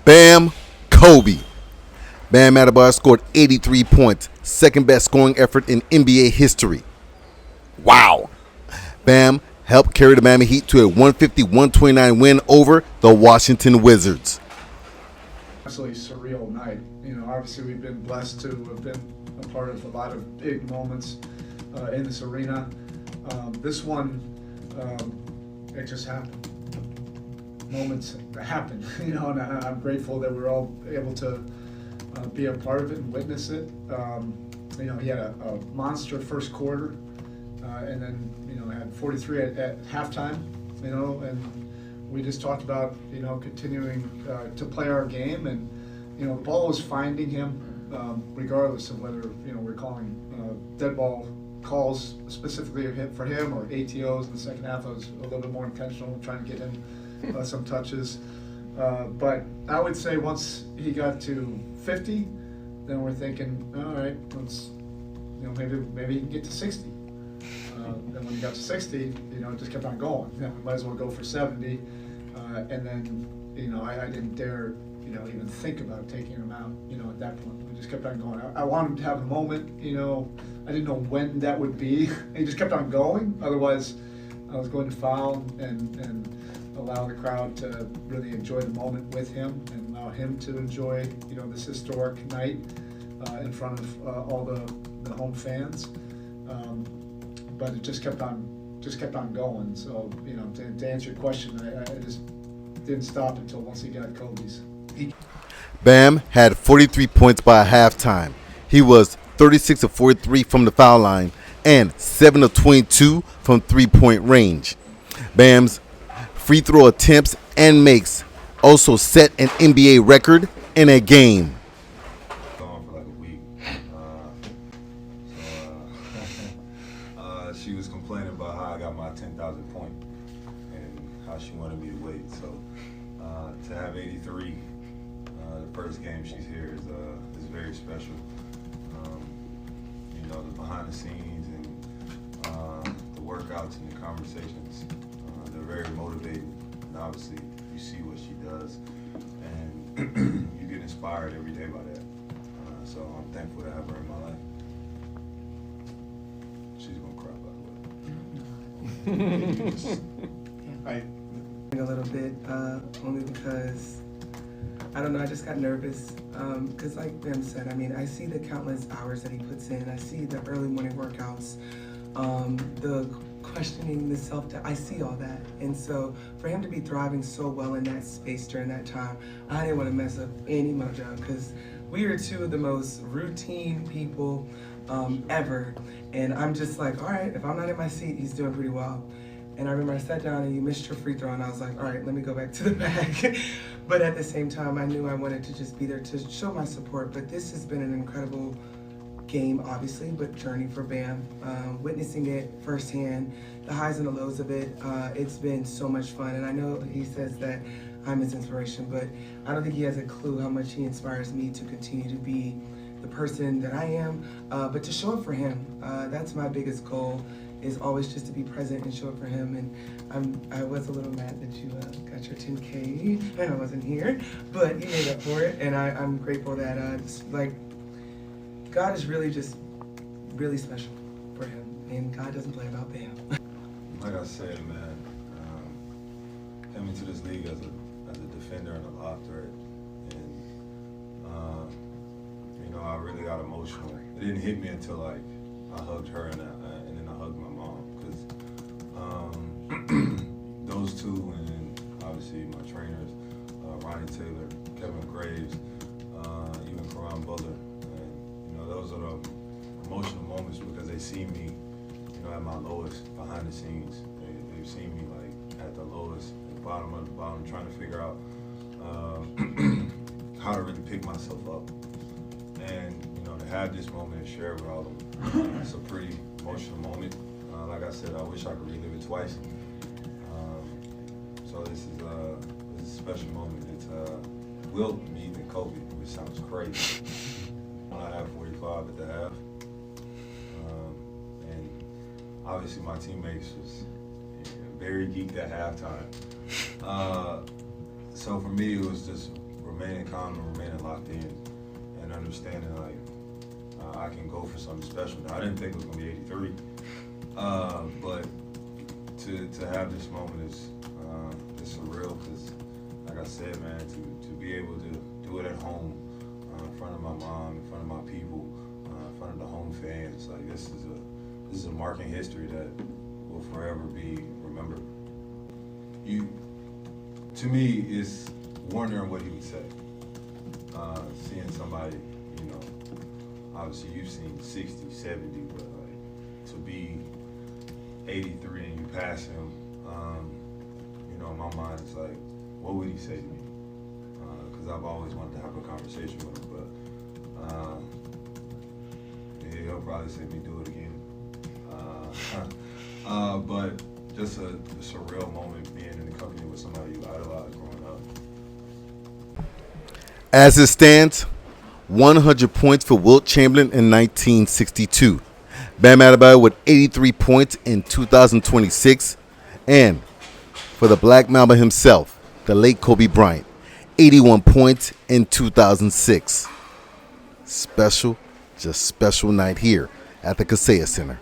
Bam Kobe. Bam Adebayo scored 83 points, second best scoring effort in NBA history. Wow. Bam helped carry the Miami Heat to a 150-129 win over the Washington Wizards. Absolutely surreal night. Obviously we've been blessed to have been a part of a lot of big moments in this arena. This one, it just happened. Moments happen, and I'm grateful that we're all able to be a part of it and witness it. He had a monster first quarter, and then had 43 at halftime. And we just talked about continuing to play our game, and the ball was finding him regardless of whether we're calling dead ball calls specifically for him or ATOs in the second half. I was a little bit more intentional trying to get him some touches. But I would say once he got to 50, then we're thinking, all right, let's, maybe he can get to 60. Then when he got to 60, it just kept on going. We might as well go for 70. And then, I didn't dare, even think about taking him out, at that point. We just kept on going. I wanted him to have a moment, I didn't know when that would be. He just kept on going. Otherwise, I was going to foul and allow the crowd to really enjoy the moment with him and allow him to enjoy, this historic night in front of all the home fans. But it just kept on going. So, to answer your question, I just didn't stop until once he got Kobe's. Bam had 43 points by halftime. He was 36 of 43 from the foul line and 7 of 22 from three-point range. Bam's free throw attempts and makes also set an NBA record in a game. Gone for like a week. She was complaining about how I got my 10,000 point and how she wanted me to wait. So to have 83, the first game she's here is very special. The behind the scenes and the workouts and the conversations, they're very motivating. And obviously, you see what she does, and you get inspired every day by that. So I'm thankful to have her in my life. She's gonna cry, by the way. A little bit, only because I don't know, I just got nervous because like Bam said, I see the countless hours that he puts in. I see the early morning workouts, the questioning, the self-doubt. I see all that. And so for him to be thriving so well in that space during that time, I didn't want to mess up any mojo because we are two of the most routine people ever. And I'm just like, all right, if I'm not in my seat, he's doing pretty well. And I remember I sat down and you missed your free throw and I was like, all right, let me go back to the bag. But at the same time, I knew I wanted to just be there to show my support. But this has been an incredible game, obviously, but journey for Bam. Witnessing it firsthand, the highs and the lows of it, it's been so much fun. And I know he says that I'm his inspiration, but I don't think he has a clue how much he inspires me to continue to be the person that I am, but to show up for him. That's my biggest goal, is always just to be present and show up for him. And I was a little mad that you got your 10K and I wasn't here, but you made up for it. And I'm grateful that God is really just really special for him, and God doesn't play about Bam. Like I said, man, came into this league as a defender and a lob threat, and I really got emotional. It didn't hit me until like I hugged her and then I hugged my mom, because those two, and then obviously my trainers, Ronnie Taylor, Kevin Graves, even Karan Butler, and those are the emotional moments because they see me, at my lowest behind the scenes. They've seen me like at the lowest, at the bottom of the bottom, trying to figure out how to really pick myself up. And to have this moment and share it with all of them, it's a pretty emotional moment. Like I said, I wish I could relive it twice. So this is a special moment. It's Wilt meeting Kobe, which sounds crazy. I have 45 at the half, and obviously my teammates was very geeked at halftime. So for me, it was just remaining calm and remaining locked in and understanding like I can go for something special. Now, I didn't think it was gonna be 83, but to have this moment is surreal because, like I said, man, to be able to do it at home in front of my mom, in front of my people, in front of the home fans, like this is a marking history that will forever be remembered. To me, it's wondering what he would say. Seeing somebody, you know, obviously you've seen 60, 70, but like to be 83 and you pass him, you know, in my mind it's like, what would he say to me? Because I've always wanted to have a conversation with him, but he'll probably say me do it again. But just a surreal moment being in the company with somebody you idolized growing up. As it stands, 100 points for Wilt Chamberlain in 1962. Bam Adebayo with 83 points in 2026. And for the Black Mamba himself, the late Kobe Bryant, 81 points in 2006. Special, just special night here at the Kaseya Center.